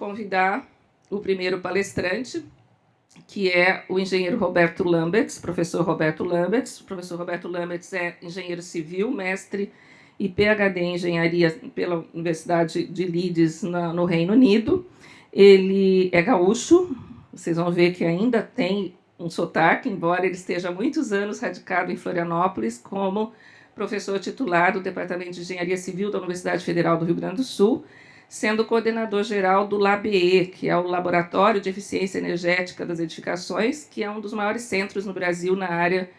convidar o primeiro palestrante, que é o engenheiro Roberto Lamberts, professor Roberto Lamberts. O professor Roberto Lamberts é engenheiro civil, mestre e PhD em engenharia pela Universidade de Leeds, no Reino Unido. Ele é gaúcho, vocês vão ver que ainda tem um sotaque, embora ele esteja há muitos anos radicado em Florianópolis como professor titular do Departamento de Engenharia Civil da Universidade Federal do Rio Grande do Sul, sendo coordenador-geral do LABE, que é o Laboratório de Eficiência Energética das Edificações, que é um dos maiores centros no Brasil na área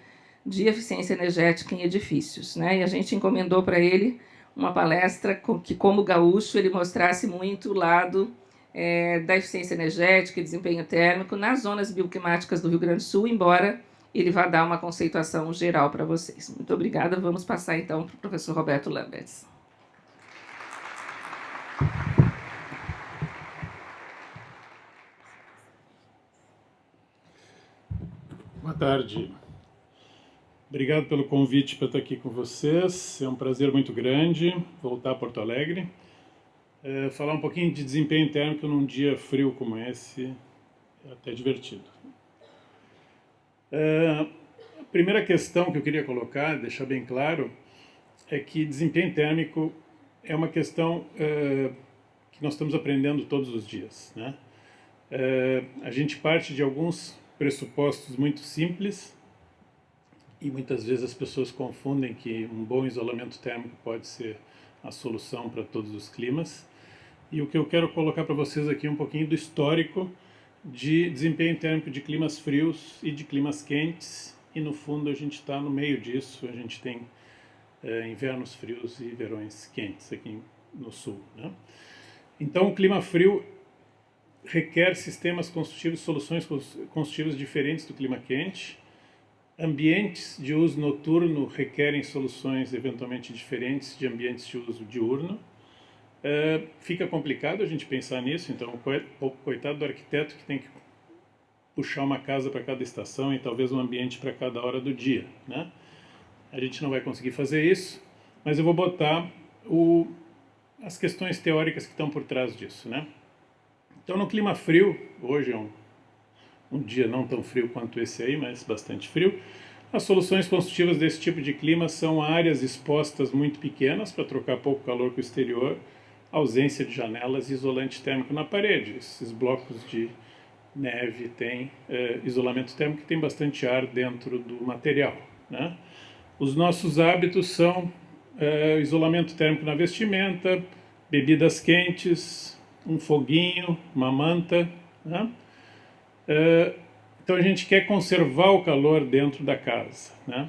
de eficiência energética em edifícios, né? E a gente encomendou para ele uma palestra que, como gaúcho, ele mostrasse muito o lado da eficiência energética e desempenho térmico nas zonas bioclimáticas do Rio Grande do Sul, embora ele vá dar uma conceituação geral para vocês. Muito obrigada. Vamos passar, então, para o professor Roberto Lamberts. Boa tarde. Obrigado pelo convite para estar aqui com vocês. É um prazer muito grande voltar a Porto Alegre. Falar um pouquinho de desempenho térmico num dia frio como esse é até divertido. A primeira questão que eu queria colocar, deixar bem claro, é que desempenho térmico é uma questão que nós estamos aprendendo todos os dias, né? A gente parte de alguns pressupostos muito simples e muitas vezes as pessoas confundem que um bom isolamento térmico pode ser a solução para todos os climas. E o que eu quero colocar para vocês aqui é um pouquinho do histórico de desempenho térmico de climas frios e de climas quentes, e no fundo a gente está no meio disso. A gente tem invernos frios e verões quentes aqui no sul, né? Então o clima frio requer sistemas construtivos, soluções construtivas diferentes do clima quente. Ambientes de uso noturno requerem soluções eventualmente diferentes de ambientes de uso diurno. Fica complicado a gente pensar nisso, então coitado do arquiteto que tem que puxar uma casa para cada estação e talvez um ambiente para cada hora do dia, né? A gente não vai conseguir fazer isso, mas eu vou botar as questões teóricas que estão por trás disso, né? Então, no clima frio, hoje é um dia não tão frio quanto esse aí, mas bastante frio, as soluções construtivas desse tipo de clima são áreas expostas muito pequenas para trocar pouco calor com o exterior, ausência de janelas e isolante térmico na parede. Esses blocos de neve têm isolamento térmico que tem bastante ar dentro do material, né? Os nossos hábitos são isolamento térmico na vestimenta, bebidas quentes, um foguinho, uma manta, né? Então a gente quer conservar o calor dentro da casa, né?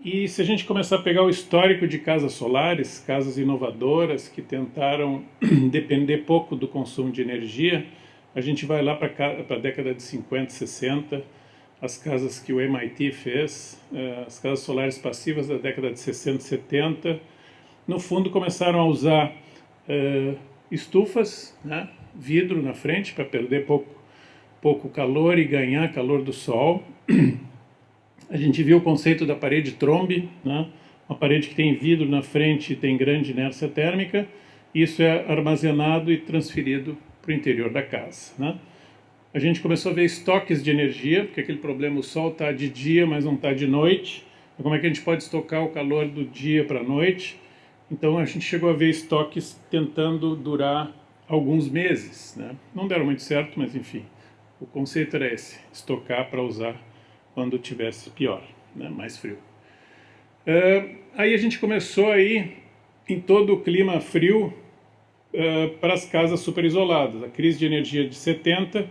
E se a gente começar a pegar o histórico de casas solares, casas inovadoras que tentaram depender pouco do consumo de energia, a gente vai lá para a década de 50, 60, as casas que o MIT fez, as casas solares passivas da década de 60, 70, no fundo começaram a usar estufas, né, vidro na frente para perder pouco calor e ganhar calor do sol. A gente viu o conceito da parede trombe, né, uma parede que tem vidro na frente e tem grande inércia térmica. Isso é armazenado e transferido para o interior da casa, né? A gente começou a ver estoques de energia, porque aquele problema, o sol está de dia, mas não está de noite. Então, como é que a gente pode estocar o calor do dia para a noite? Então a gente chegou a ver estoques tentando durar alguns meses, né? Não deram muito certo, mas enfim, o conceito era esse: estocar para usar quando tivesse pior, né? Mais frio. Aí a gente começou a ir em todo o clima frio para as casas super isoladas. A crise de energia de 70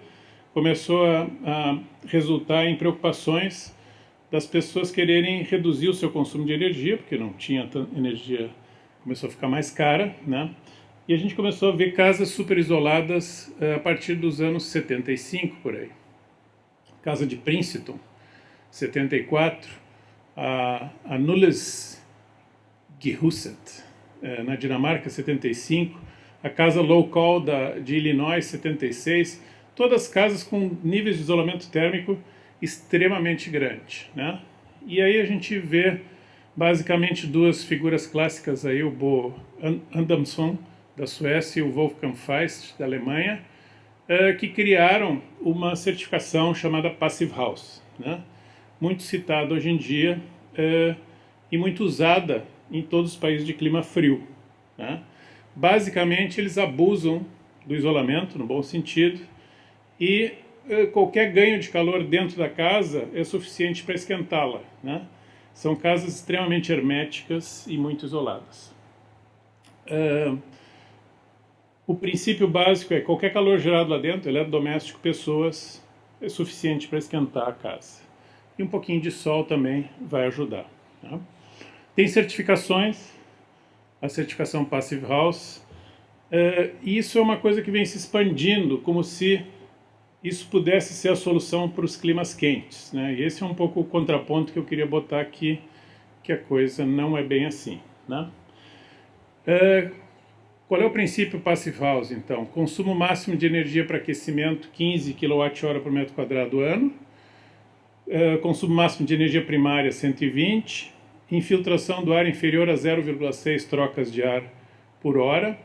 começou a resultar em preocupações das pessoas quererem reduzir o seu consumo de energia, porque não tinha tanta energia, começou a ficar mais cara, né? E a gente começou a ver casas super isoladas a partir dos anos 75, por aí. Casa de Princeton, 74, a Nulles Gehuset, na Dinamarca, 75, a casa Local de Illinois, 76, todas casas com níveis de isolamento térmico extremamente grande, né? E aí a gente vê basicamente duas figuras clássicas aí, o Bo Adamson, da Suécia e o Wolfgang Feist, da Alemanha, que criaram uma certificação chamada Passive House, né? Muito citada hoje em dia e muito usada em todos os países de clima frio, né? Basicamente, eles abusam do isolamento, no bom sentido, e qualquer ganho de calor dentro da casa é suficiente para esquentá-la, né? São casas extremamente herméticas e muito isoladas. O princípio básico é qualquer calor gerado lá dentro, eletrodoméstico, pessoas, é suficiente para esquentar a casa. E um pouquinho de sol também vai ajudar, tá? Tem certificações, a certificação Passive House, e isso é uma coisa que vem se expandindo, como se isso pudesse ser a solução para os climas quentes, né? E esse é um pouco o contraponto que eu queria botar aqui, que a coisa não é bem assim, né? Qual é o princípio Passive House, então? Consumo máximo de energia para aquecimento, 15 kWh por metro quadrado ano. Consumo máximo de energia primária, 120. Infiltração do ar inferior a 0,6 trocas de ar por hora.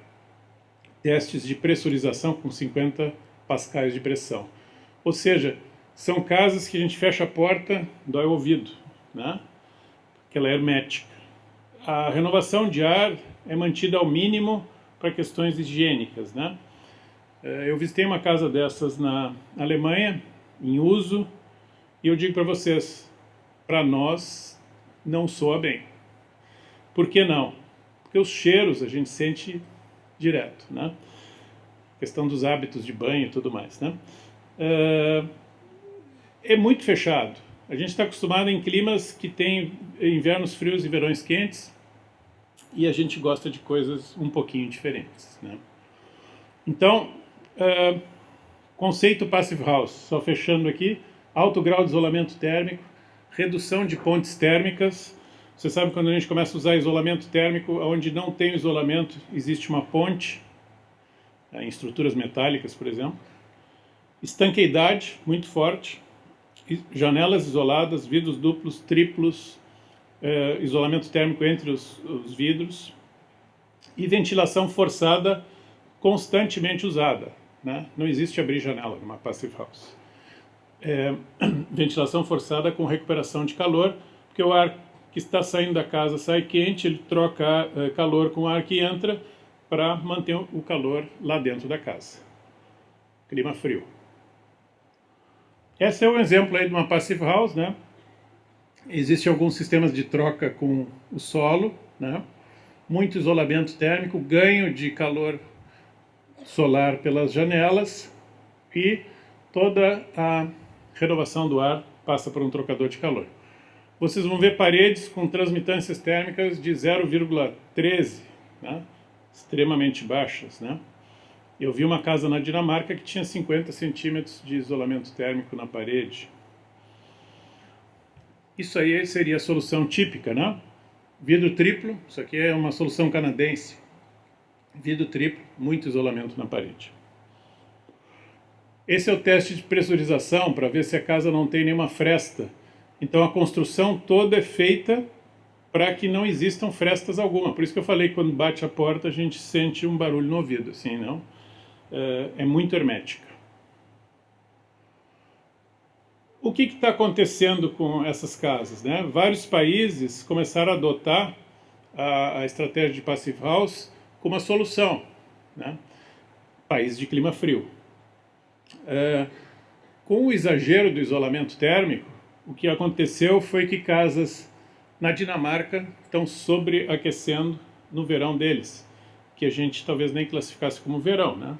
Testes de pressurização com 50 pascais de pressão. Ou seja, são casas que a gente fecha a porta, dói o ouvido, né? Porque ela é hermética. A renovação de ar é mantida ao mínimo para questões higiênicas, né? Eu visitei uma casa dessas na Alemanha, em uso, e eu digo para vocês, para nós não soa bem. Por que não? Porque os cheiros a gente sente direto, né? Questão dos hábitos de banho e tudo mais, né? É muito fechado. A gente está acostumado em climas que tem invernos frios e verões quentes, e a gente gosta de coisas um pouquinho diferentes, né? Então, conceito Passive House, só fechando aqui, alto grau de isolamento térmico, redução de pontes térmicas. Você sabe, quando a gente começa a usar isolamento térmico, onde não tem isolamento, existe uma ponte, em estruturas metálicas, por exemplo. Estanqueidade, muito forte, janelas isoladas, vidros duplos, triplos, isolamento térmico entre os vidros e ventilação forçada constantemente usada, né? Não existe abrir janela numa Passive House. Ventilação forçada com recuperação de calor, porque o ar que está saindo da casa sai quente, ele troca calor com o ar que entra para manter o calor lá dentro da casa. Clima frio. Esse é um exemplo aí de uma Passive House, né? Existem alguns sistemas de troca com o solo, né? Muito isolamento térmico, ganho de calor solar pelas janelas e toda a renovação do ar passa por um trocador de calor. Vocês vão ver paredes com transmitâncias térmicas de 0,13, né? Extremamente baixas, né? Eu vi uma casa na Dinamarca que tinha 50 centímetros de isolamento térmico na parede. Isso aí seria a solução típica, né? Vidro triplo, isso aqui é uma solução canadense. Vidro triplo, muito isolamento na parede. Esse é o teste de pressurização para ver se a casa não tem nenhuma fresta. Então a construção toda é feita para que não existam frestas alguma. Por isso que eu falei que quando bate a porta a gente sente um barulho no ouvido, assim, não? É muito hermética. O que está acontecendo com essas casas, né? Vários países começaram a adotar a estratégia de Passive House como uma solução, né? Países de clima frio. Com o exagero do isolamento térmico, o que aconteceu foi que casas na Dinamarca estão sobreaquecendo no verão deles, que a gente talvez nem classificasse como verão, né?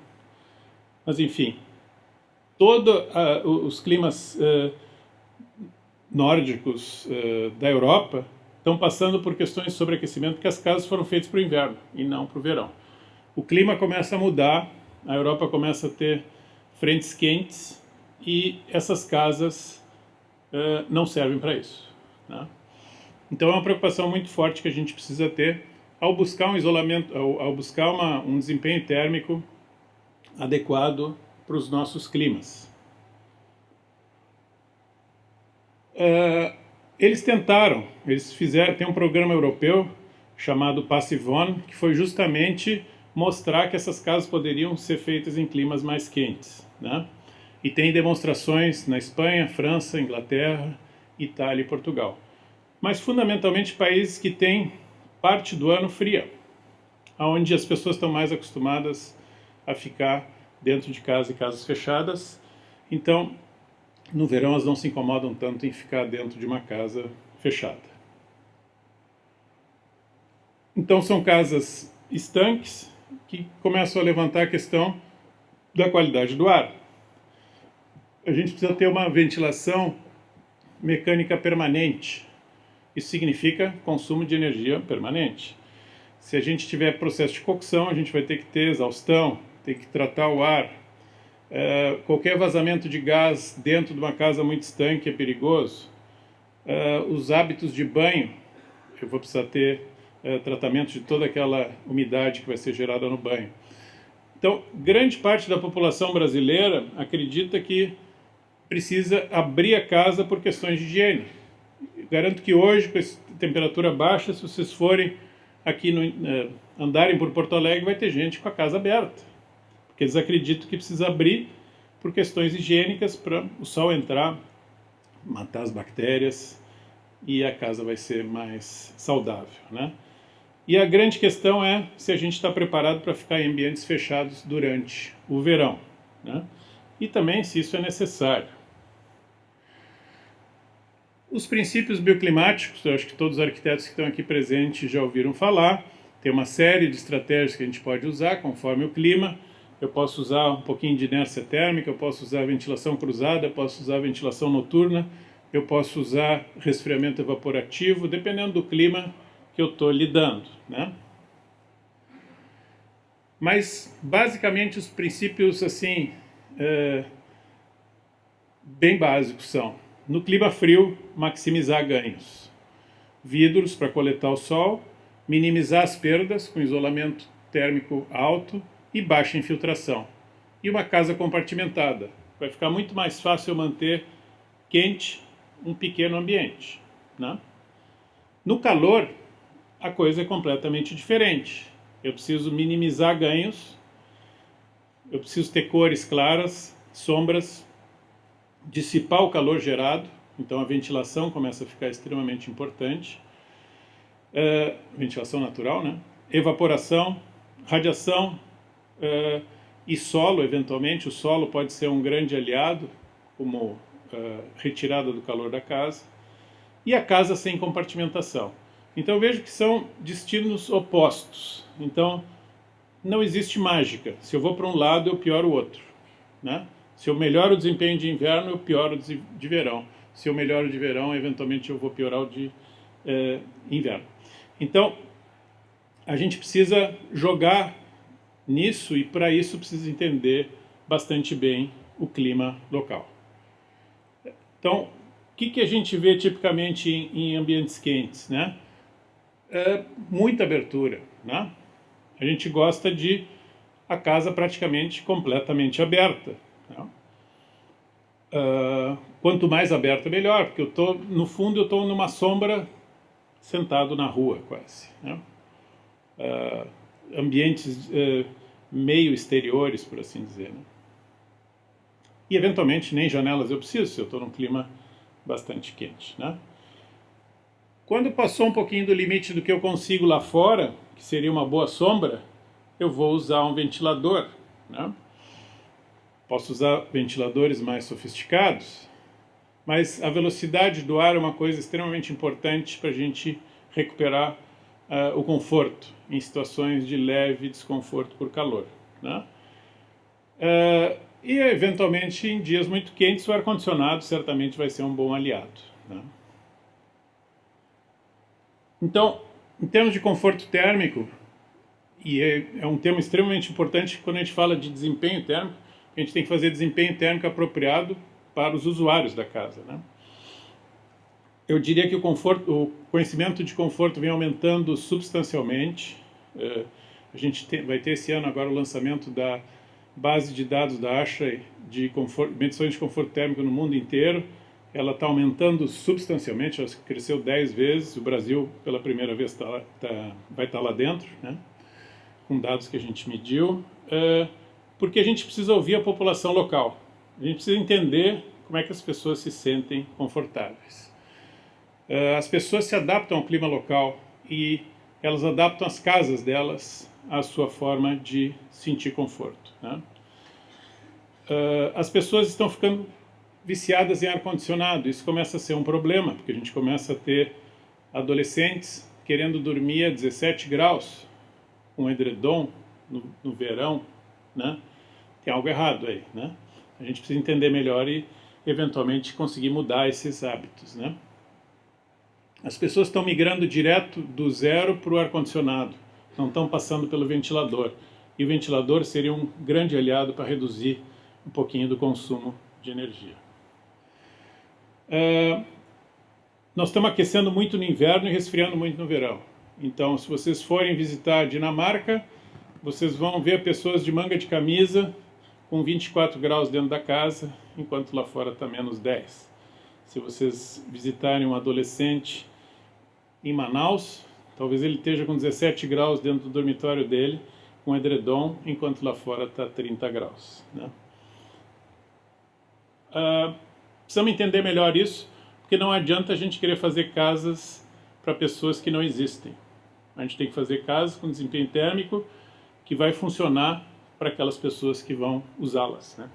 Mas enfim, todos os climas nórdicos da Europa estão passando por questões de sobreaquecimento, porque as casas foram feitas para o inverno e não para o verão. O clima começa a mudar, a Europa começa a ter frentes quentes e essas casas não servem para isso, né? Então é uma preocupação muito forte que a gente precisa ter ao buscar um isolamento, ao buscar um desempenho térmico adequado para os nossos climas. Eles tentaram, tem um programa europeu chamado Passivon, que foi justamente mostrar que essas casas poderiam ser feitas em climas mais quentes, né? E tem demonstrações na Espanha, França, Inglaterra, Itália e Portugal. Mas fundamentalmente países que têm parte do ano fria, onde as pessoas estão mais acostumadas a ficar dentro de casa e casas fechadas. Então, no verão elas não se incomodam tanto em ficar dentro de uma casa fechada. Então são casas estanques que começam a levantar a questão da qualidade do ar. A gente precisa ter uma ventilação mecânica permanente. Isso significa consumo de energia permanente. Se a gente tiver processo de cocção, a gente vai ter que ter exaustão, ter que tratar o ar. Qualquer vazamento de gás dentro de uma casa muito estanque é perigoso. Os hábitos de banho, eu vou precisar ter tratamento de toda aquela umidade que vai ser gerada no banho. Então, grande parte da população brasileira acredita que precisa abrir a casa por questões de higiene. Garanto que hoje, com essa temperatura baixa, se vocês forem aqui andarem por Porto Alegre, vai ter gente com a casa aberta. Porque eles acreditam que precisa abrir por questões higiênicas para o sol entrar, matar as bactérias e a casa vai ser mais saudável, né? E a grande questão é se a gente está preparado para ficar em ambientes fechados durante o verão, né? E também se isso é necessário. Os princípios bioclimáticos, eu acho que todos os arquitetos que estão aqui presentes já ouviram falar. Tem uma série de estratégias que a gente pode usar conforme o clima. Eu posso usar um pouquinho de inércia térmica, eu posso usar ventilação cruzada, eu posso usar ventilação noturna, eu posso usar resfriamento evaporativo, dependendo do clima que eu estou lidando, né? Mas, basicamente, os princípios, assim, bem básicos são: no clima frio, maximizar ganhos. Vidros para coletar o sol, minimizar as perdas com isolamento térmico alto e baixa infiltração. E uma casa compartimentada. Vai ficar muito mais fácil eu manter quente um pequeno ambiente, né? No calor, a coisa é completamente diferente. Eu preciso minimizar ganhos, eu preciso ter cores claras, sombras, dissipar o calor gerado, então a ventilação começa a ficar extremamente importante. Ventilação natural, né? Evaporação, radiação e solo, eventualmente. O solo pode ser um grande aliado, como retirada do calor da casa. E a casa sem compartimentação. Então eu vejo que são destinos opostos. Então não existe mágica. Se eu vou para um lado, eu pioro o outro, né? Se eu melhoro o desempenho de inverno, eu pioro o de verão. Se eu melhoro o de verão, eventualmente eu vou piorar o de inverno. Então a gente precisa jogar nisso e para isso precisa entender bastante bem o clima local. Então, o que a gente vê tipicamente em ambientes quentes, né? Muita abertura, né? A gente gosta de a casa praticamente completamente aberta, né? Quanto mais aberta, melhor, porque no fundo eu estou numa sombra sentado na rua quase, né? Ambientes meio exteriores, por assim dizer, né? E eventualmente nem janelas eu preciso, se eu estou num clima bastante quente, né? Quando passou um pouquinho do limite do que eu consigo lá fora, que seria uma boa sombra, eu vou usar um ventilador, né? Posso usar ventiladores mais sofisticados, mas a velocidade do ar é uma coisa extremamente importante para a gente recuperar o conforto em situações de leve desconforto por calor, né? E eventualmente em dias muito quentes o ar-condicionado certamente vai ser um bom aliado, né? Então, em termos de conforto térmico, e é um tema extremamente importante quando a gente fala de desempenho térmico, a gente tem que fazer desempenho térmico apropriado para os usuários da casa, né? Eu diria que o conhecimento de conforto vem aumentando substancialmente. A gente vai ter esse ano agora o lançamento da base de dados da ASHRAE de medições de conforto térmico no mundo inteiro. Ela está aumentando substancialmente, ela cresceu 10 vezes. O Brasil, pela primeira vez, vai estar lá dentro, né? com dados que a gente mediu, porque a gente precisa ouvir a população local. A gente precisa entender como é que as pessoas se sentem confortáveis. As pessoas se adaptam ao clima local e elas adaptam as casas delas à sua forma de sentir conforto, né? As pessoas estão ficando viciadas em ar-condicionado. Isso começa a ser um problema, porque a gente começa a ter adolescentes querendo dormir a 17 graus, com edredom no verão, né? Tem algo errado aí, né? A gente precisa entender melhor e, eventualmente, conseguir mudar esses hábitos, né? As pessoas estão migrando direto do zero para o ar-condicionado, não estão passando pelo ventilador. E o ventilador seria um grande aliado para reduzir um pouquinho do consumo de energia. Nós estamos aquecendo muito no inverno e resfriando muito no verão. Então, se vocês forem visitar a Dinamarca, vocês vão ver pessoas de manga de camisa com 24 graus dentro da casa, enquanto lá fora está menos 10. Se vocês visitarem um adolescente em Manaus, talvez ele esteja com 17 graus dentro do dormitório dele, com edredom, enquanto lá fora está 30 graus, né? Precisamos entender melhor isso, porque não adianta a gente querer fazer casas para pessoas que não existem. A gente tem que fazer casas com desempenho térmico que vai funcionar para aquelas pessoas que vão usá-las, né?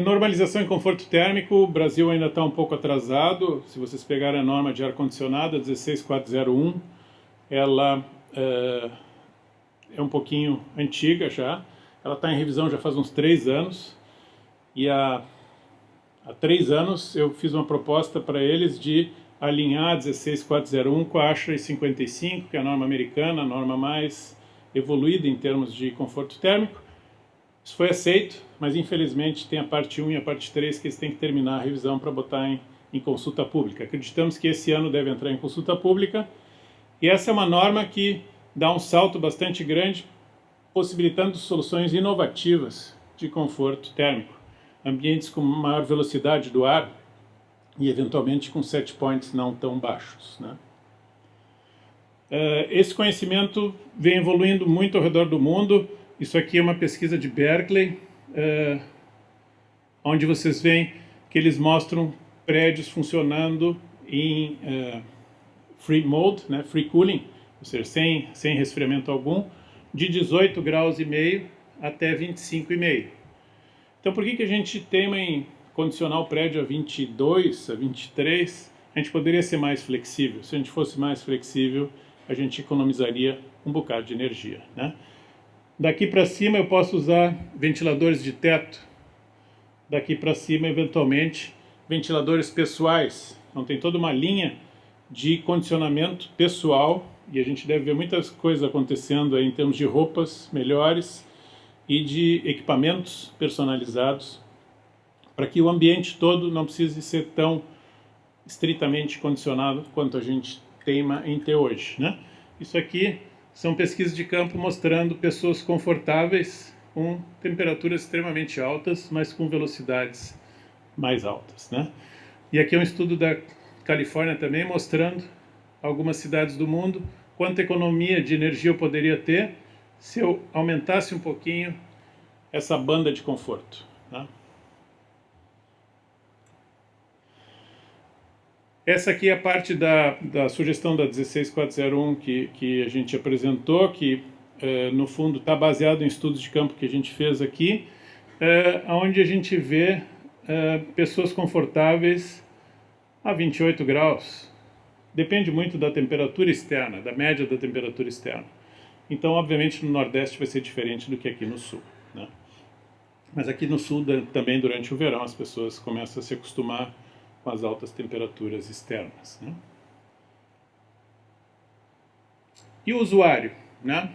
Normalização e conforto térmico, o Brasil ainda está um pouco atrasado. Se vocês pegarem a norma de ar-condicionado, a 16401, ela é um pouquinho antiga já. Ela está em revisão já faz uns 3 anos. E há 3 anos eu fiz uma proposta para eles de alinhar a 16401 com a ASHRAE 55, que é a norma americana, a norma mais evoluída em termos de conforto térmico. Isso foi aceito, mas infelizmente tem a parte 1 e a parte 3 que eles têm que terminar a revisão para botar em consulta pública. Acreditamos que esse ano deve entrar em consulta pública, e essa é uma norma que dá um salto bastante grande, possibilitando soluções inovativas de conforto térmico. Ambientes com maior velocidade do ar e, eventualmente, com set points não tão baixos, né? Esse conhecimento vem evoluindo muito ao redor do mundo. Isso aqui é uma pesquisa de Berkeley, onde vocês veem que eles mostram prédios funcionando em free mode, né, free cooling, ou seja, sem resfriamento algum, de 18 graus e meio até 25,5. Então, por que a gente teima em condicionar o prédio a 22, a 23? A gente poderia ser mais flexível. Se a gente fosse mais flexível, a gente economizaria um bocado de energia, né? Daqui para cima eu posso usar ventiladores de teto. Daqui para cima, eventualmente, ventiladores pessoais. Então tem toda uma linha de condicionamento pessoal, e a gente deve ver muitas coisas acontecendo aí em termos de roupas melhores e de equipamentos personalizados, para que o ambiente todo não precise ser tão estritamente condicionado quanto a gente teima em ter hoje, né? Isso aqui são pesquisas de campo mostrando pessoas confortáveis com temperaturas extremamente altas, mas com velocidades mais altas, né? E aqui é um estudo da Califórnia também mostrando algumas cidades do mundo quanta economia de energia eu poderia ter se eu aumentasse um pouquinho essa banda de conforto, né? Essa aqui é a parte da sugestão da 16401 que a gente apresentou, que no fundo está baseado em estudos de campo que a gente fez aqui, onde a gente vê pessoas confortáveis a 28 graus. Depende muito da temperatura externa, da média da temperatura externa. Então, obviamente, no Nordeste vai ser diferente do que aqui no Sul, né? Mas aqui no Sul, também durante o verão, as pessoas começam a se acostumar com as altas temperaturas externas, né? E o usuário, né?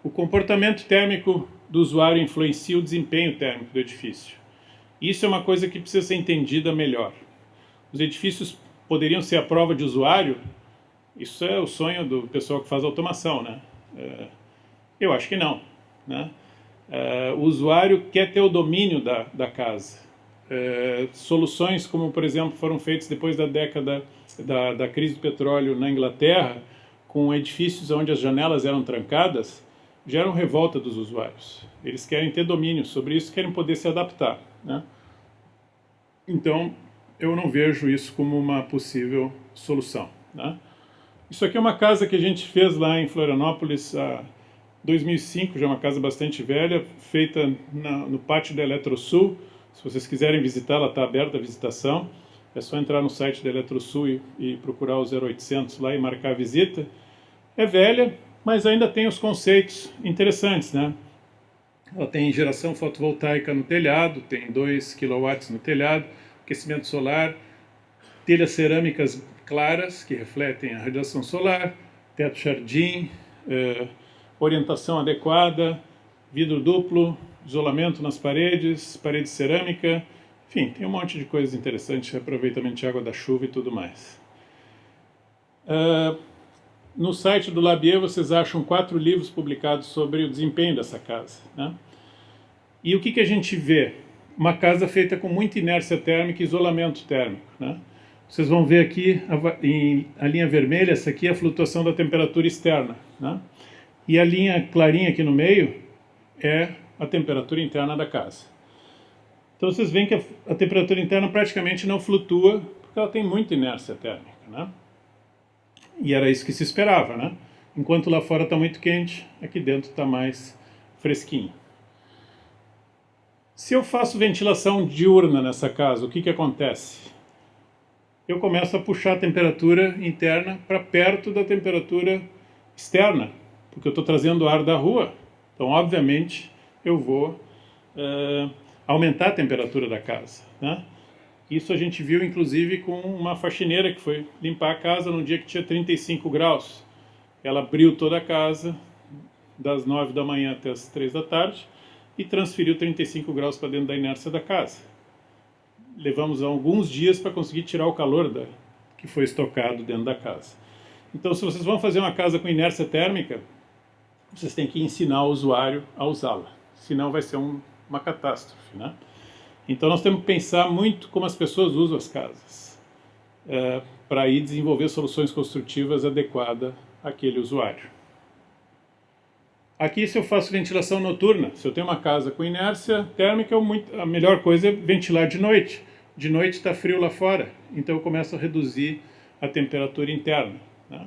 O comportamento térmico do usuário influencia o desempenho térmico do edifício. Isso é uma coisa que precisa ser entendida melhor. Os edifícios poderiam ser a prova de usuário? Isso é o sonho do pessoal que faz automação, né? Eu acho que não, né? O usuário quer ter o domínio da casa. Soluções como, por exemplo, foram feitas depois da década da crise do petróleo na Inglaterra, com edifícios onde as janelas eram trancadas, geram revolta dos usuários. Eles querem ter domínio sobre isso, querem poder se adaptar, né? Então, eu não vejo isso como uma possível solução, né? Isso aqui é uma casa que a gente fez lá em Florianópolis em 2005, já é uma casa bastante velha, feita no pátio da Eletrosul. Se vocês quiserem visitar, ela está aberta à visitação. É só entrar no site da Eletrosul e procurar o 0800 lá e marcar a visita. É velha, mas ainda tem os conceitos interessantes, né? Ela tem geração fotovoltaica no telhado, tem 2 kW no telhado, aquecimento solar, telhas cerâmicas claras que refletem a radiação solar, teto jardim, orientação adequada, vidro duplo, isolamento nas paredes, parede cerâmica, enfim, tem um monte de coisas interessantes, aproveitamento de água da chuva e tudo mais. No site do Labier vocês acham 4 livros publicados sobre o desempenho dessa casa, né? E o que a gente vê? Uma casa feita com muita inércia térmica e isolamento térmico, né? Vocês vão ver aqui a linha vermelha, essa aqui é a flutuação da temperatura externa, né? E a linha clarinha aqui no meio é a temperatura interna da casa. Então vocês veem que a temperatura interna praticamente não flutua, porque ela tem muita inércia térmica, né? E era isso que se esperava, né? Enquanto lá fora está muito quente, aqui dentro está mais fresquinho. Se eu faço ventilação diurna nessa casa, o que acontece? Eu começo a puxar a temperatura interna para perto da temperatura externa, porque eu estou trazendo ar da rua. Então, obviamente, eu vou aumentar a temperatura da casa, né? Isso a gente viu, inclusive, com uma faxineira que foi limpar a casa num dia que tinha 35 graus. Ela abriu toda a casa, das 9 da manhã até as 3 da tarde, e transferiu 35 graus para dentro da inércia da casa. Levamos alguns dias para conseguir tirar o calor que foi estocado dentro da casa. Então, se vocês vão fazer uma casa com inércia térmica, vocês têm que ensinar o usuário a usá-la, senão vai ser uma catástrofe, né? Então nós temos que pensar muito como as pessoas usam as casas, para aí desenvolver soluções construtivas adequadas àquele usuário. Aqui, se eu faço ventilação noturna, se eu tenho uma casa com inércia térmica, a melhor coisa é ventilar de noite. De noite está frio lá fora, então eu começo a reduzir a temperatura interna, né?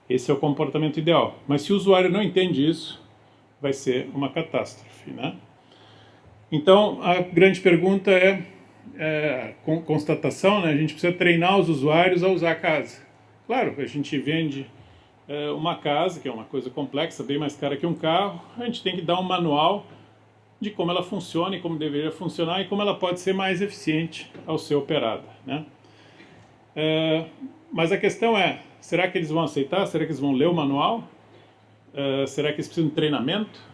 Esse é o comportamento ideal. Mas se o usuário não entende isso, vai ser uma catástrofe, né? Então, a grande pergunta constatação, né? A gente precisa treinar os usuários a usar a casa. Claro, a gente vende uma casa, que é uma coisa complexa, bem mais cara que um carro, a gente tem que dar um manual de como ela funciona e como deveria funcionar e como ela pode ser mais eficiente ao ser operada, né? Mas a questão é, será que eles vão aceitar? Será que eles vão ler o manual? Será que eles precisam de treinamento?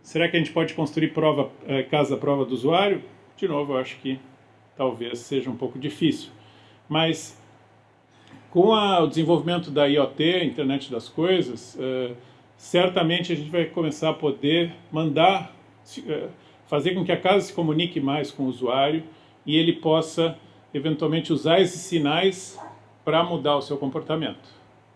Será que a gente pode construir casa à prova do usuário? De novo, eu acho que talvez seja um pouco difícil. Mas com o desenvolvimento da IoT, Internet das Coisas, certamente a gente vai começar a poder fazer com que a casa se comunique mais com o usuário e ele possa eventualmente usar esses sinais para mudar o seu comportamento.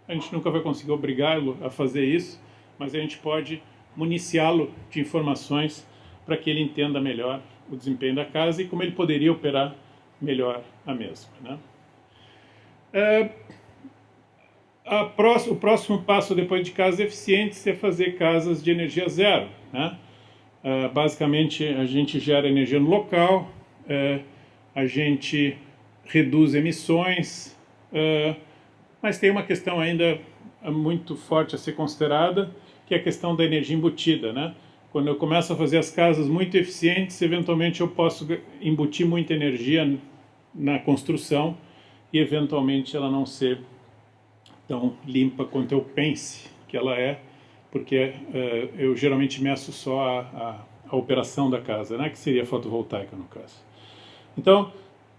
A gente nunca vai conseguir obrigá-lo a fazer isso, mas a gente pode municiá-lo de informações para que ele entenda melhor o desempenho da casa e como ele poderia operar melhor a mesma, né? O próximo passo depois de casas eficientes é fazer casas de energia zero, né? Basicamente, a gente gera energia no local, a gente reduz emissões, mas tem uma questão ainda muito forte a ser considerada, que é a questão da energia embutida, né? Quando eu começo a fazer as casas muito eficientes, eventualmente eu posso embutir muita energia na construção e eventualmente ela não ser tão limpa quanto eu pense que ela é, porque eu geralmente meço só a operação da casa, né? Que seria a fotovoltaica no caso. Então,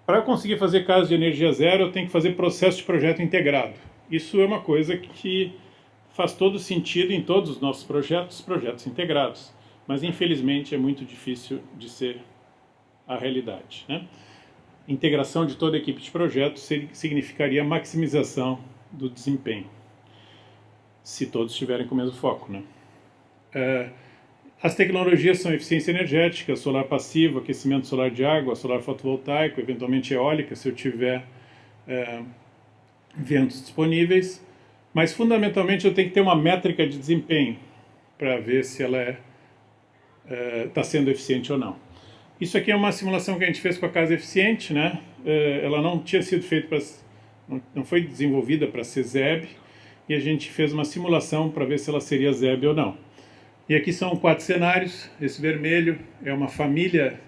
para conseguir fazer casas de energia zero, eu tenho que fazer processo de projeto integrado. Isso é uma coisa que faz todo sentido em todos os nossos projetos integrados, mas infelizmente é muito difícil de ser a realidade, né? Integração de toda a equipe de projeto significaria maximização do desempenho. se todos estiverem com o mesmo foco, né? As tecnologias são eficiência energética, solar passivo, aquecimento solar de água, solar fotovoltaico, eventualmente eólica, se eu tiver ventos disponíveis, mas fundamentalmente eu tenho que ter uma métrica de desempenho para ver se ela está sendo eficiente ou não. Isso aqui é uma simulação que a gente fez com a casa eficiente, né? Ela não tinha sido feita para, não foi desenvolvida para ser ZEB, e a gente fez uma simulação para ver se ela seria ZEB ou não. E aqui são 4 cenários. Esse vermelho é uma família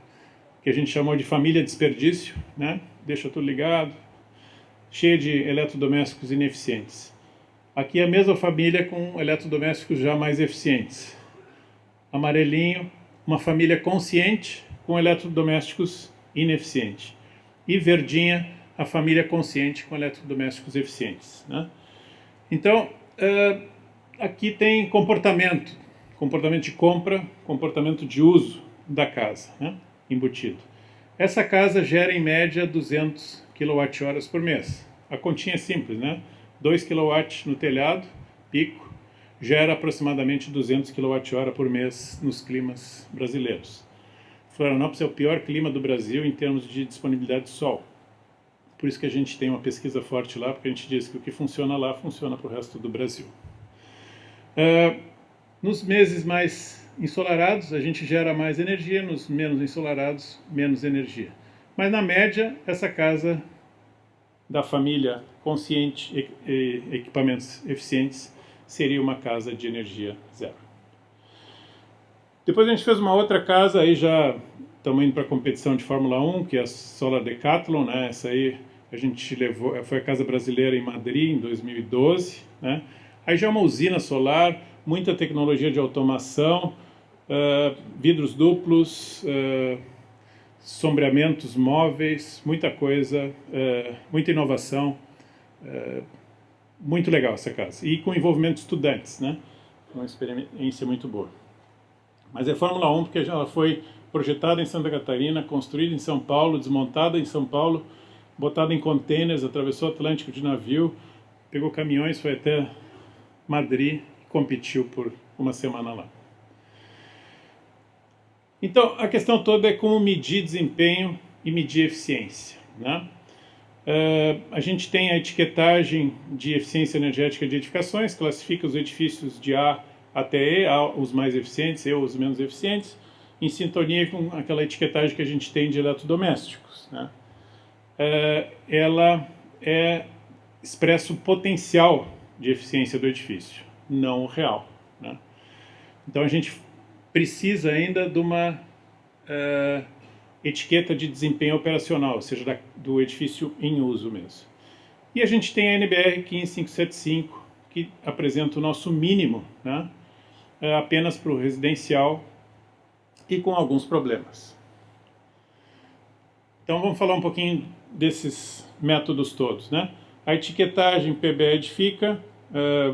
que a gente chamou de família desperdício, né? Deixa tudo ligado, cheia de eletrodomésticos ineficientes. Aqui é a mesma família com eletrodomésticos já mais eficientes. Amarelinho, uma família consciente com eletrodomésticos ineficientes. E verdinha, a família consciente com eletrodomésticos eficientes, né? Então, aqui tem comportamento de compra, comportamento de uso da casa, né, embutido. Essa casa gera em média 200 kWh por mês. A continha é simples, né? 2 kW no telhado, pico, gera aproximadamente 200 kWh por mês nos climas brasileiros. Florianópolis é o pior clima do Brasil em termos de disponibilidade de sol. Por isso que a gente tem uma pesquisa forte lá, porque a gente diz que o que funciona lá funciona para o resto do Brasil. Nos meses mais ensolarados, a gente gera mais energia, nos menos ensolarados, menos energia. Mas, na média, essa casa da família consciente e equipamentos eficientes seria uma casa de energia zero. Depois a gente fez uma outra casa, aí já estamos indo para a competição de Fórmula 1, que é a Solar Decathlon, né? Essa aí a gente levou, foi a casa brasileira em Madrid, em 2012, né? Aí já é uma usina solar, muita tecnologia de automação, vidros duplos, sombreamentos móveis, muita coisa, muita inovação, muito legal essa casa. E com envolvimento de estudantes, né? Uma experiência muito boa. Mas é Fórmula 1 porque ela foi projetada em Santa Catarina, construída em São Paulo, desmontada em São Paulo, botada em containers, atravessou o Atlântico de navio, pegou caminhões, foi até Madrid e competiu por uma semana lá. Então, a questão toda é como medir desempenho e medir eficiência, né? A gente tem a etiquetagem de eficiência energética de edificações, classifica os edifícios de A até E, os mais eficientes e os menos eficientes, em sintonia com aquela etiquetagem que a gente tem de eletrodomésticos, né? Ela expressa o potencial de eficiência do edifício, não o real, né? Então a gente precisa ainda de uma etiqueta de desempenho operacional, ou seja, do edifício em uso mesmo. E a gente tem a NBR 15575, que apresenta o nosso mínimo, né, apenas para o residencial e com alguns problemas. Então vamos falar um pouquinho desses métodos todos, né? A etiquetagem PBE Edifica,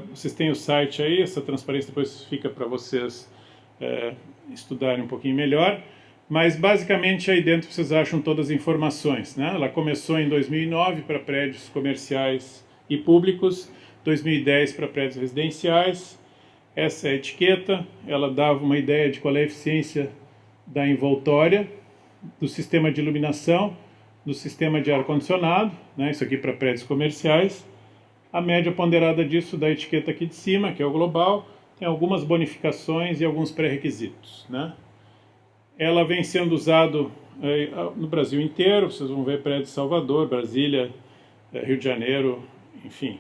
vocês têm o site aí, essa transparência depois fica para vocês estudarem um pouquinho melhor, mas basicamente aí dentro vocês acham todas as informações, né? Ela começou em 2009 para prédios comerciais e públicos, 2010 para prédios residenciais. Essa é a etiqueta, ela dava uma ideia de qual é a eficiência da envoltória, do sistema de iluminação, do sistema de ar-condicionado, né? Isso aqui para prédios comerciais. A média ponderada disso da etiqueta aqui de cima, que é o global, tem algumas bonificações e alguns pré-requisitos, né? Ela vem sendo usado no Brasil inteiro, vocês vão ver prédios de Salvador, Brasília, Rio de Janeiro, enfim.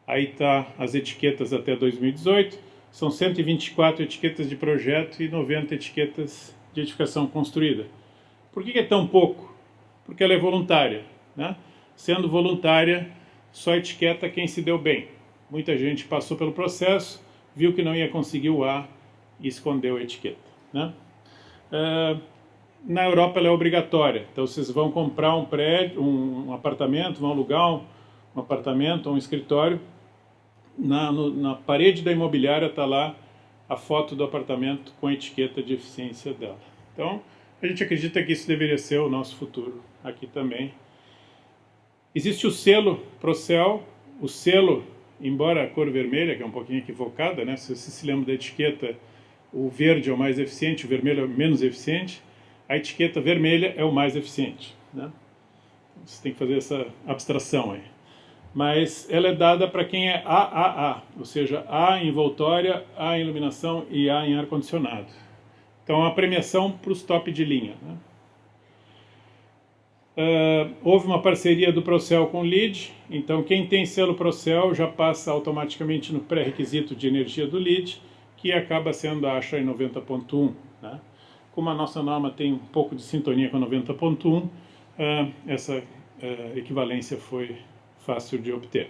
Aí tá as etiquetas até 2018, são 124 etiquetas de projeto e 90 etiquetas de edificação construída. Por que é tão pouco? Porque ela é voluntária, né? Sendo voluntária, só etiqueta quem se deu bem. Muita gente passou pelo processo, viu que não ia conseguir o A e escondeu a etiqueta, né? Na Europa ela é obrigatória, então vocês vão comprar um prédio, um apartamento, vão alugar um apartamento ou um escritório, na parede da imobiliária está lá a foto do apartamento com a etiqueta de eficiência dela. Então, a gente acredita que isso deveria ser o nosso futuro aqui também. Existe o selo Procel. O selo embora a cor vermelha, que é um pouquinho equivocada, né? Se você se lembra da etiqueta, o verde é o mais eficiente, o vermelho é o menos eficiente, a etiqueta vermelha é o mais eficiente, né? Você tem que fazer essa abstração aí. Mas ela é dada para quem é AAA, ou seja, A em envoltória, A em iluminação e A em ar-condicionado. Então, é uma premiação para os top de linha, né? Houve uma parceria do Procel com o LEED, então quem tem selo Procel já passa automaticamente no pré-requisito de energia do LEED, que acaba sendo a ASHRAE 90.1, né? Como a nossa norma tem um pouco de sintonia com a 90.1, essa equivalência foi fácil de obter.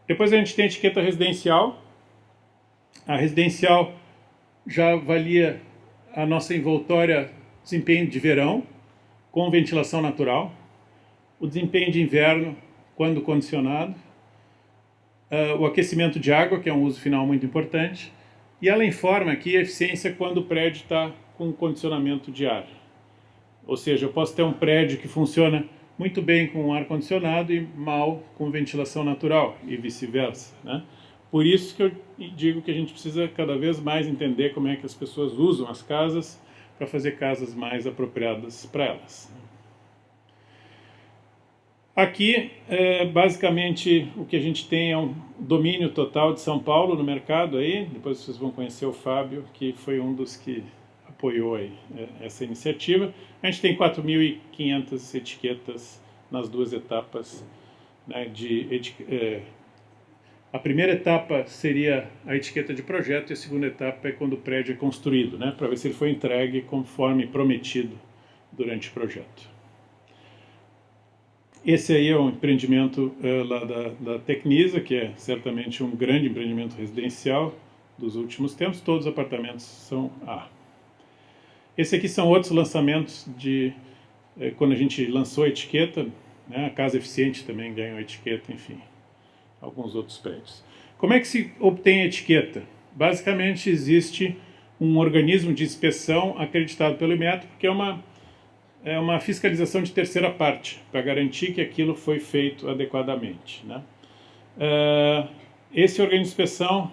Depois a gente tem a etiqueta residencial. A residencial já avalia a nossa envoltória desempenho de verão, com ventilação natural, o desempenho de inverno, quando condicionado, o aquecimento de água, que é um uso final muito importante, e ela informa aqui a eficiência quando o prédio está com condicionamento de ar. Ou seja, eu posso ter um prédio que funciona muito bem com ar-condicionado e mal com ventilação natural, e vice-versa, né? Por isso que eu digo que a gente precisa cada vez mais entender como é que as pessoas usam as casas para fazer casas mais apropriadas para elas. Aqui, basicamente, o que a gente tem é um domínio total de São Paulo no mercado aí. Depois vocês vão conhecer o Fábio, que foi um dos que apoiou aí essa iniciativa. A gente tem 4.500 etiquetas nas duas etapas, né, a primeira etapa seria a etiqueta de projeto e a segunda etapa é quando o prédio é construído, né, para ver se ele foi entregue conforme prometido durante o projeto. Esse aí é um empreendimento lá da Tecnisa, que é certamente um grande empreendimento residencial dos últimos tempos. Todos os apartamentos são A. Esse aqui são outros lançamentos de quando a gente lançou a etiqueta, né, a Casa Eficiente também ganhou a etiqueta, enfim, alguns outros prédios. Como é que se obtém a etiqueta? Basicamente existe um organismo de inspeção acreditado pelo Inmetro, que é uma fiscalização de terceira parte, para garantir que aquilo foi feito adequadamente, né? Esse organismo de inspeção,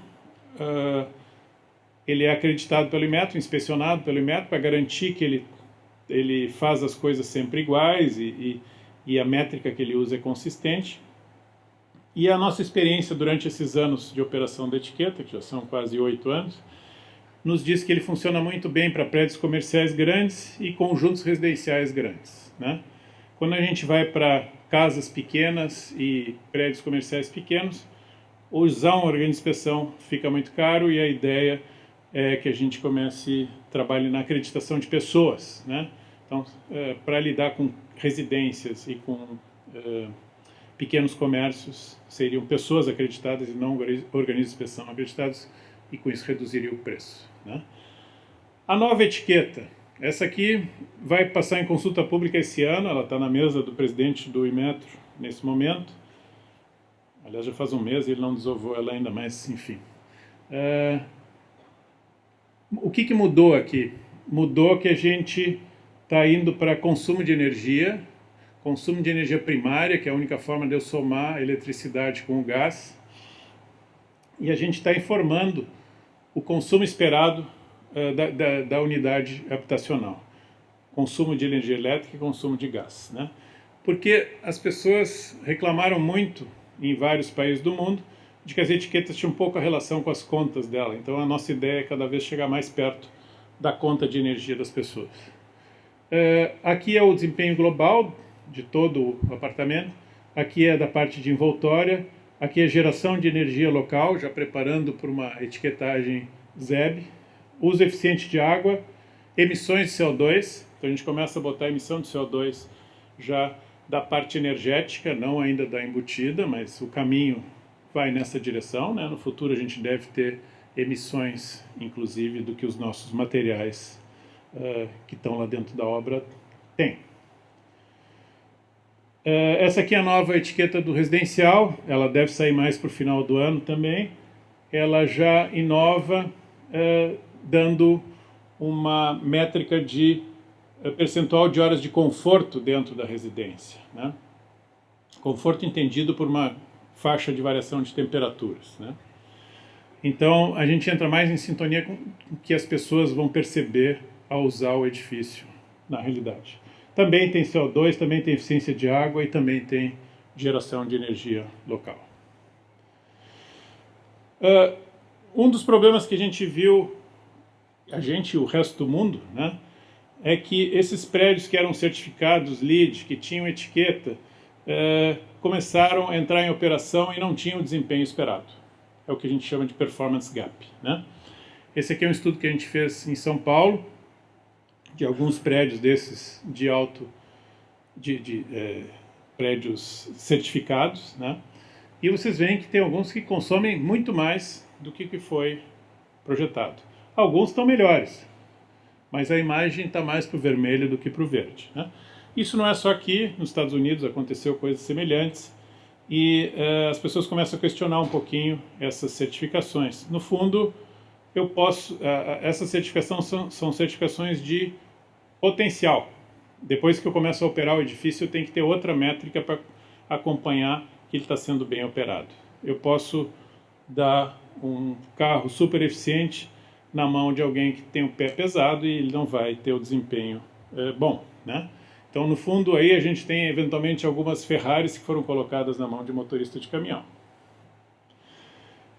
ele é acreditado pelo Inmetro, inspecionado pelo Inmetro, para garantir que ele faz as coisas sempre iguais e a métrica que ele usa é consistente. E a nossa experiência durante esses anos de operação da etiqueta, que já são quase 8 anos, nos diz que ele funciona muito bem para prédios comerciais grandes e conjuntos residenciais grandes, né? Quando a gente vai para casas pequenas e prédios comerciais pequenos, usar um organismo de inspeção fica muito caro e a ideia é que a gente comece a trabalhar na acreditação de pessoas, né? Então, para lidar com residências e com pequenos comércios, seriam pessoas acreditadas e não organismos de inspeção acreditados, e com isso reduziria o preço, né? A nova etiqueta, essa aqui vai passar em consulta pública esse ano, ela está na mesa do presidente do Inmetro nesse momento. Aliás, já faz um mês e ele não desovou ela ainda, mas enfim. O que mudou aqui? Mudou que a gente está indo para consumo de energia primária, que é a única forma de eu somar a eletricidade com o gás, e a gente está informando o consumo esperado da unidade habitacional, consumo de energia elétrica e consumo de gás, né? Porque as pessoas reclamaram muito em vários países do mundo de que as etiquetas tinham pouca relação com as contas dela, então a nossa ideia é cada vez chegar mais perto da conta de energia das pessoas. Aqui é o desempenho global de todo o apartamento, aqui é da parte de envoltória, aqui é geração de energia local, já preparando para uma etiquetagem ZEB, uso eficiente de água, emissões de CO2, então a gente começa a botar a emissão de CO2 já da parte energética, não ainda da embutida, mas o caminho vai nessa direção, né? No futuro a gente deve ter emissões, inclusive, do que os nossos materiais que estão lá dentro da obra têm. Essa aqui é a nova etiqueta do residencial, ela deve sair mais para o final do ano também. Ela já inova dando uma métrica de percentual de horas de conforto dentro da residência, né? Conforto entendido por uma faixa de variação de temperaturas, né? Então, a gente entra mais em sintonia com o que as pessoas vão perceber ao usar o edifício na realidade. Também tem CO2, também tem eficiência de água e também tem geração de energia local. Um dos problemas que a gente viu, a gente e o resto do mundo, né, é que esses prédios que eram certificados LEED, que tinham etiqueta, começaram a entrar em operação e não tinham o desempenho esperado. É o que a gente chama de performance gap, né? Esse aqui é um estudo que a gente fez em São Paulo, de alguns prédios desses prédios certificados, né? E vocês veem que tem alguns que consomem muito mais do que foi projetado. Alguns estão melhores, mas a imagem está mais para o vermelho do que para o verde, né? Isso não é só aqui, nos Estados Unidos aconteceu coisas semelhantes e as pessoas começam a questionar um pouquinho essas certificações. No fundo, essas certificações são certificações de potencial. Depois que eu começo a operar o edifício, eu tenho que ter outra métrica para acompanhar que ele está sendo bem operado. Eu posso dar um carro super eficiente na mão de alguém que tem o pé pesado e ele não vai ter o desempenho bom, né? Então, no fundo, aí a gente tem eventualmente algumas Ferraris que foram colocadas na mão de motorista de caminhão.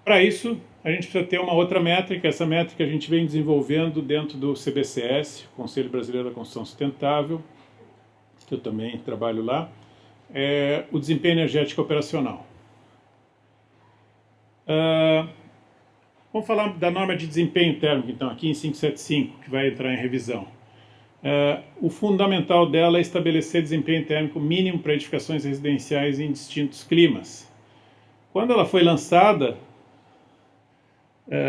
Para isso, a gente precisa ter uma outra métrica. Essa métrica a gente vem desenvolvendo dentro do CBCS, Conselho Brasileiro da Construção Sustentável, que eu também trabalho lá, o desempenho energético operacional. Vamos falar da norma de desempenho térmico, então, aqui em 575, que vai entrar em revisão. O fundamental dela é estabelecer desempenho térmico mínimo para edificações residenciais em distintos climas. Quando ela foi lançada,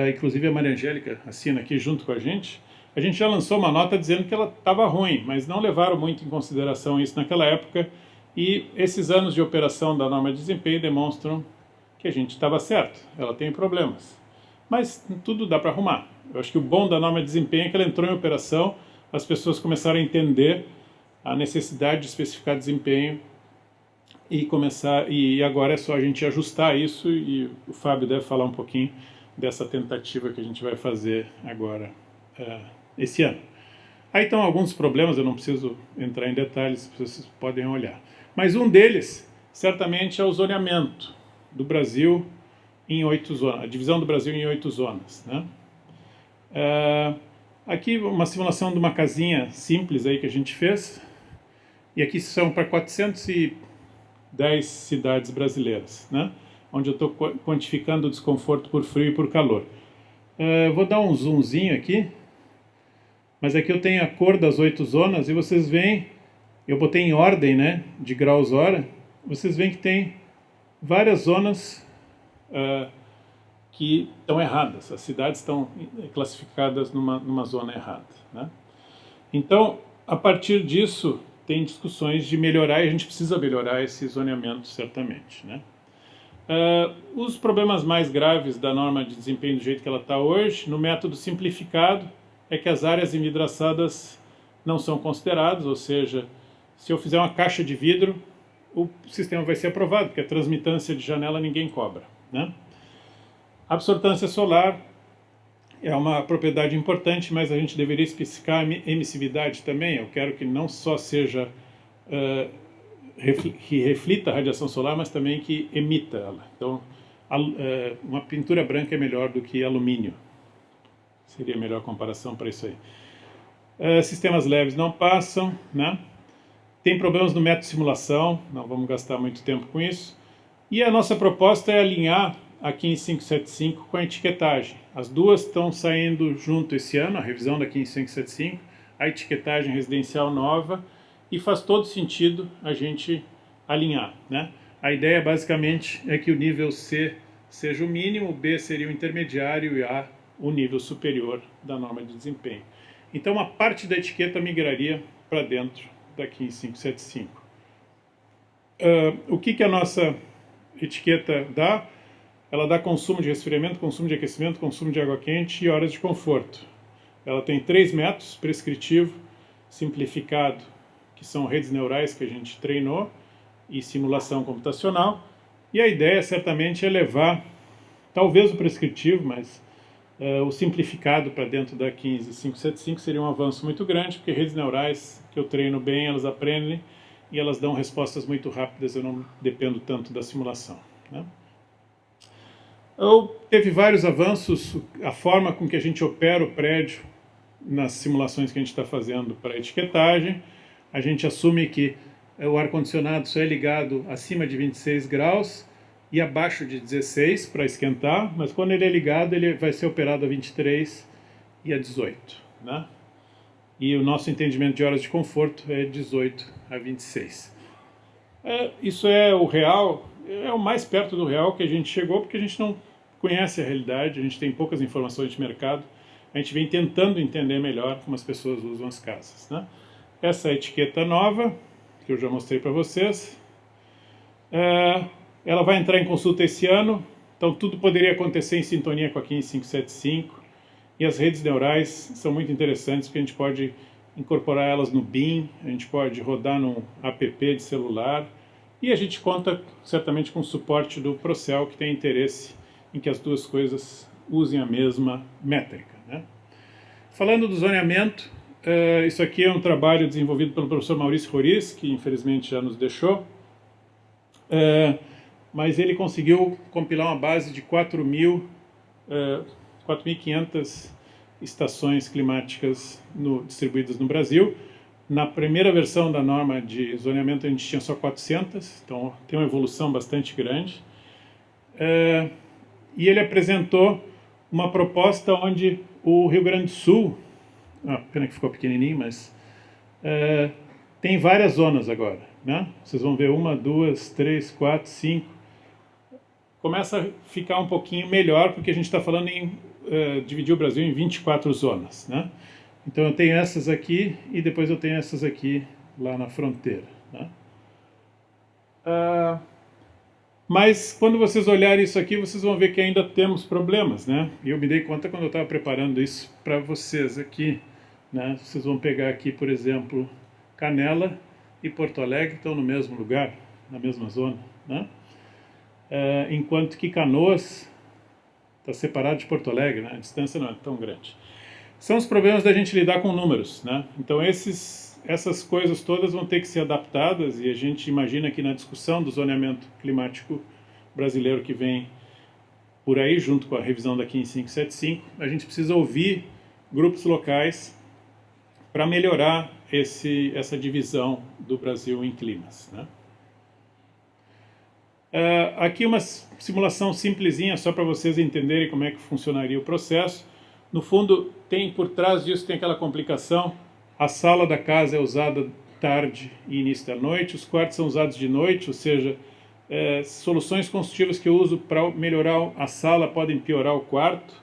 inclusive a Maria Angélica assina aqui junto com a gente já lançou uma nota dizendo que ela estava ruim, mas não levaram muito em consideração isso naquela época, e esses anos de operação da norma de desempenho demonstram que a gente estava certo, ela tem problemas. Mas tudo dá para arrumar. Eu acho que o bom da norma de desempenho é que ela entrou em operação, as pessoas começaram a entender a necessidade de especificar desempenho e agora é só a gente ajustar isso, e o Fábio deve falar um pouquinho dessa tentativa que a gente vai fazer agora esse ano. Aí estão alguns problemas, eu não preciso entrar em detalhes, vocês podem olhar. Mas um deles, certamente, é o zoneamento do Brasil em 8 zonas, a divisão do Brasil em 8 zonas, né? Aqui uma simulação de uma casinha simples aí que a gente fez, e aqui são para 410 cidades brasileiras, né? Onde eu estou quantificando o desconforto por frio e por calor. Vou dar um zoomzinho aqui, mas aqui eu tenho a cor das 8 zonas e vocês veem, eu botei em ordem, né, de graus hora, vocês veem que tem várias zonas que estão erradas, as cidades estão classificadas numa zona errada, né? Então, a partir disso, tem discussões de melhorar, e a gente precisa melhorar esse zoneamento, certamente, né? Os problemas mais graves da norma de desempenho do jeito que ela está hoje, no método simplificado, é que as áreas envidraçadas não são consideradas, ou seja, se eu fizer uma caixa de vidro, o sistema vai ser aprovado, porque a transmitância de janela ninguém cobra, né? A absortância solar é uma propriedade importante, mas a gente deveria especificar a emissividade também. Eu quero que não só seja que reflita a radiação solar, mas também que emita ela. Então, uma pintura branca é melhor do que alumínio. Seria a melhor comparação para isso aí. Sistemas leves não passam, né? Tem problemas no método de simulação, não vamos gastar muito tempo com isso. E a nossa proposta é alinhar aqui em 575 com a etiquetagem. As duas estão saindo junto esse ano, a revisão daqui em 575, a etiquetagem residencial nova, e faz todo sentido a gente alinhar, né? A ideia basicamente é que o nível C seja o mínimo, o B seria o intermediário e A o nível superior da norma de desempenho. Então uma parte da etiqueta migraria para dentro daqui em 575. O que a nossa etiqueta dá? Ela dá consumo de resfriamento, consumo de aquecimento, consumo de água quente e horas de conforto. Ela tem 3 métodos: prescritivo, simplificado, que são redes neurais que a gente treinou, e simulação computacional. E a ideia certamente é levar, talvez o prescritivo, mas o simplificado para dentro da 15575 seria um avanço muito grande, porque redes neurais que eu treino bem, elas aprendem e elas dão respostas muito rápidas, eu não dependo tanto da simulação, né? Teve vários avanços, a forma com que a gente opera o prédio nas simulações que a gente está fazendo para etiquetagem. A gente assume que o ar-condicionado só é ligado acima de 26 graus e abaixo de 16 para esquentar, mas quando ele é ligado ele vai ser operado a 23 e a 18, né? E o nosso entendimento de horas de conforto é 18 a 26. Isso é o real, é o mais perto do real que a gente chegou, porque a gente não conhece a realidade, a gente tem poucas informações de mercado, a gente vem tentando entender melhor como as pessoas usam as casas, né? Essa é a etiqueta nova, que eu já mostrei para vocês. Ela vai entrar em consulta esse ano, então tudo poderia acontecer em sintonia com a 15575, e as redes neurais são muito interessantes, porque a gente pode incorporar elas no BIM, a gente pode rodar num app de celular, e a gente conta certamente com o suporte do Procel, que tem interesse em que as duas coisas usem a mesma métrica, né? Falando do zoneamento, isso aqui é um trabalho desenvolvido pelo professor Maurício Roriz, que infelizmente já nos deixou, mas ele conseguiu compilar uma base de 4.500 estações climáticas distribuídas no Brasil. Na primeira versão da norma de zoneamento a gente tinha só 400, então tem uma evolução bastante grande. E ele apresentou uma proposta onde o Rio Grande do Sul, pena que ficou pequenininho, mas tem várias zonas agora, né? Vocês vão ver 1, 2, 3, 4, 5. Começa a ficar um pouquinho melhor, porque a gente está falando em dividir o Brasil em 24 zonas, né? Então eu tenho essas aqui e depois eu tenho essas aqui lá na fronteira, né? Mas quando vocês olharem isso aqui, vocês vão ver que ainda temos problemas, né? E eu me dei conta quando eu estava preparando isso para vocês aqui, né? Vocês vão pegar aqui, por exemplo, Canela e Porto Alegre estão no mesmo lugar, na mesma zona, né? Enquanto que Canoas está separado de Porto Alegre, né? A distância não é tão grande. São os problemas da gente lidar com números, né? Então essas coisas todas vão ter que ser adaptadas, e a gente imagina que na discussão do zoneamento climático brasileiro que vem por aí, junto com a revisão da 15575, a gente precisa ouvir grupos locais para melhorar essa divisão do Brasil em climas, né? Aqui uma simulação simplesinha, só para vocês entenderem como é que funcionaria o processo. No fundo, por trás disso tem aquela complicação. A sala da casa é usada tarde e início da noite, os quartos são usados de noite, ou seja, soluções construtivas que eu uso para melhorar a sala podem piorar o quarto,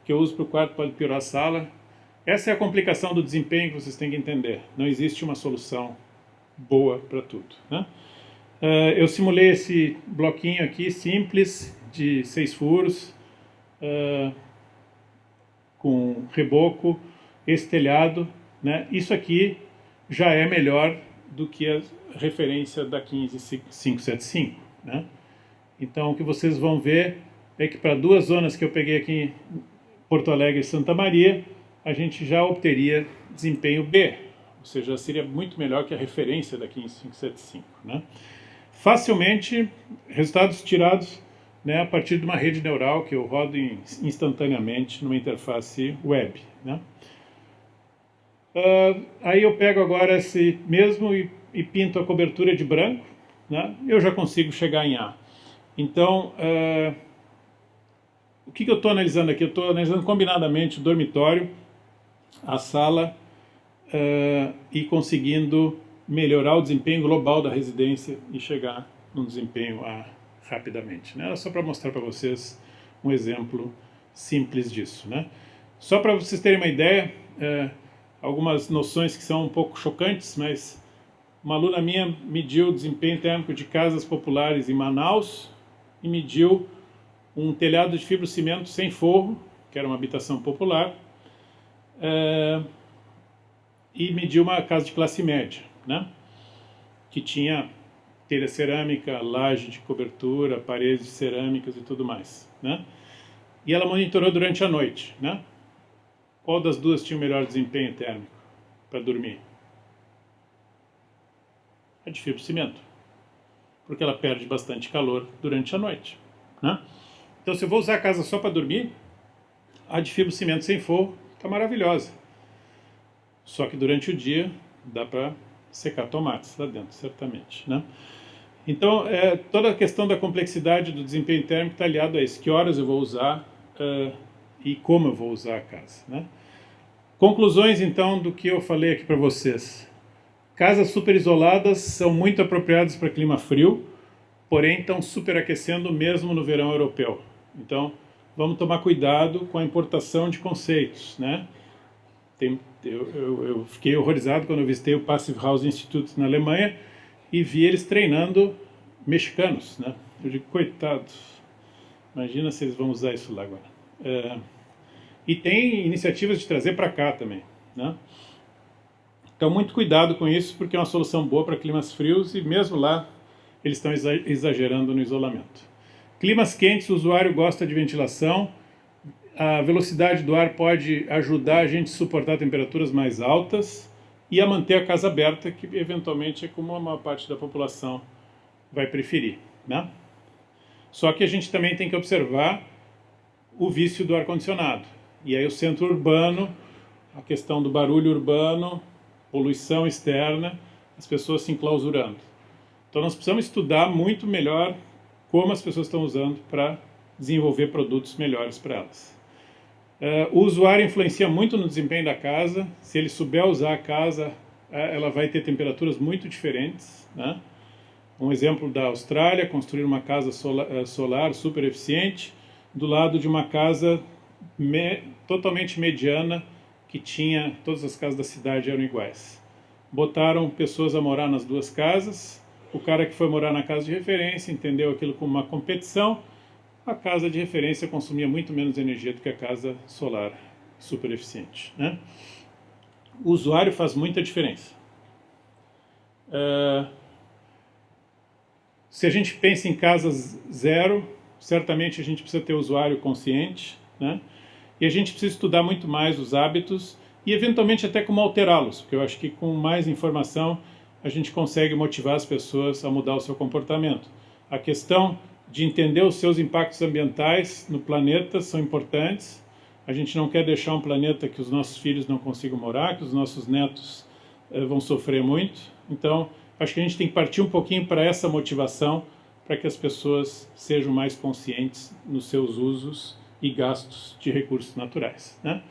que eu uso para o quarto pode piorar a sala. Essa é a complicação do desempenho que vocês têm que entender. Não existe uma solução boa para tudo, né? Eu simulei esse bloquinho aqui, simples, de 6 furos, com reboco, esse telhado, né? Isso aqui já é melhor do que a referência da 15575, né? Então o que vocês vão ver é que para duas zonas que eu peguei aqui em Porto Alegre e Santa Maria, a gente já obteria desempenho B, ou seja, seria muito melhor que a referência da 15575, né? Facilmente, resultados tirados, né, a partir de uma rede neural que eu rodo instantaneamente numa interface web, né? Aí eu pego agora esse mesmo e pinto a cobertura de branco, né? Eu já consigo chegar em A. Então, o que eu estou analisando aqui? Eu estou analisando combinadamente o dormitório, a sala, e conseguindo melhorar o desempenho global da residência e chegar num desempenho A rapidamente, né? Era só para mostrar para vocês um exemplo simples disso, né? Só para vocês terem uma ideia, algumas noções que são um pouco chocantes, mas uma aluna minha mediu o desempenho térmico de casas populares em Manaus e mediu um telhado de fibrocimento sem forro, que era uma habitação popular, e mediu uma casa de classe média, né? Que tinha telha cerâmica, laje de cobertura, paredes cerâmicas e tudo mais, né? E ela monitorou durante a noite, né? Qual das duas tinha o melhor desempenho térmico para dormir? A de fibrocimento, porque ela perde bastante calor durante a noite, né? Então, se eu vou usar a casa só para dormir, a de fibrocimento sem forro está maravilhosa. Só que durante o dia dá para secar tomates lá dentro, certamente, né? Então, toda a questão da complexidade do desempenho térmico está aliado a isso. Que horas eu vou usar e como eu vou usar a casa, né? Conclusões, então, do que eu falei aqui para vocês. Casas super isoladas são muito apropriadas para clima frio, porém estão superaquecendo mesmo no verão europeu. Então, vamos tomar cuidado com a importação de conceitos, né? Eu fiquei horrorizado quando eu visitei o Passive House Institute na Alemanha e vi eles treinando mexicanos, né? Eu digo, coitados, imagina se eles vão usar isso lá agora. E tem iniciativas de trazer para cá também, né? Então, muito cuidado com isso, porque é uma solução boa para climas frios e mesmo lá eles estão exagerando no isolamento. Climas quentes, o usuário gosta de ventilação. A velocidade do ar pode ajudar a gente a suportar temperaturas mais altas e a manter a casa aberta, que eventualmente é como a maior parte da população vai preferir, né? Só que a gente também tem que observar o vício do ar-condicionado. E aí o centro urbano, a questão do barulho urbano, poluição externa, as pessoas se enclausurando. Então nós precisamos estudar muito melhor como as pessoas estão usando para desenvolver produtos melhores para elas. O usuário influencia muito no desempenho da casa. Se ele souber usar a casa, ela vai ter temperaturas muito diferentes, né? Um exemplo da Austrália, construir uma casa solar super eficiente do lado de uma casa totalmente mediana que tinha, todas as casas da cidade eram iguais. Botaram pessoas a morar nas duas casas, o cara que foi morar na casa de referência entendeu aquilo como uma competição. A casa de referência consumia muito menos energia do que a casa solar super eficiente, né? O usuário faz muita diferença. Se a gente pensa em casas zero, certamente a gente precisa ter o usuário consciente, né? E a gente precisa estudar muito mais os hábitos e eventualmente até como alterá-los, porque eu acho que com mais informação a gente consegue motivar as pessoas a mudar o seu comportamento. A questão de entender os seus impactos ambientais no planeta são importantes. A gente não quer deixar um planeta que os nossos filhos não consigam morar, que os nossos netos vão sofrer muito. Então, acho que a gente tem que partir um pouquinho para essa motivação, para que as pessoas sejam mais conscientes nos seus usos e gastos de recursos naturais, né?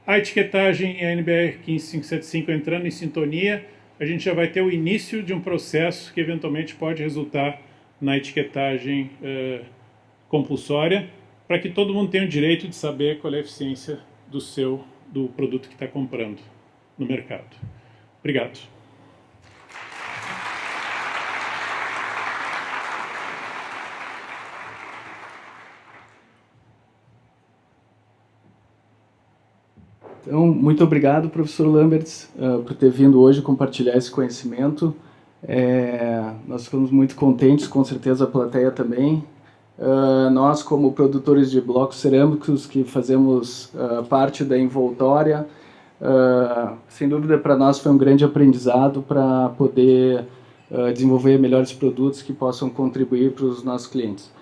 A etiquetagem e a NBR 15575 entrando em sintonia, a gente já vai ter o início de um processo que eventualmente pode resultar na etiquetagem compulsória, para que todo mundo tenha o direito de saber qual é a eficiência do produto que está comprando no mercado. Obrigado. Então, muito obrigado, professor Lamberts, por ter vindo hoje compartilhar esse conhecimento. Nós ficamos muito contentes, com certeza a plateia também. Nós, como produtores de blocos cerâmicos que fazemos parte da Envoltória, sem dúvida para nós foi um grande aprendizado para poder desenvolver melhores produtos que possam contribuir para os nossos clientes.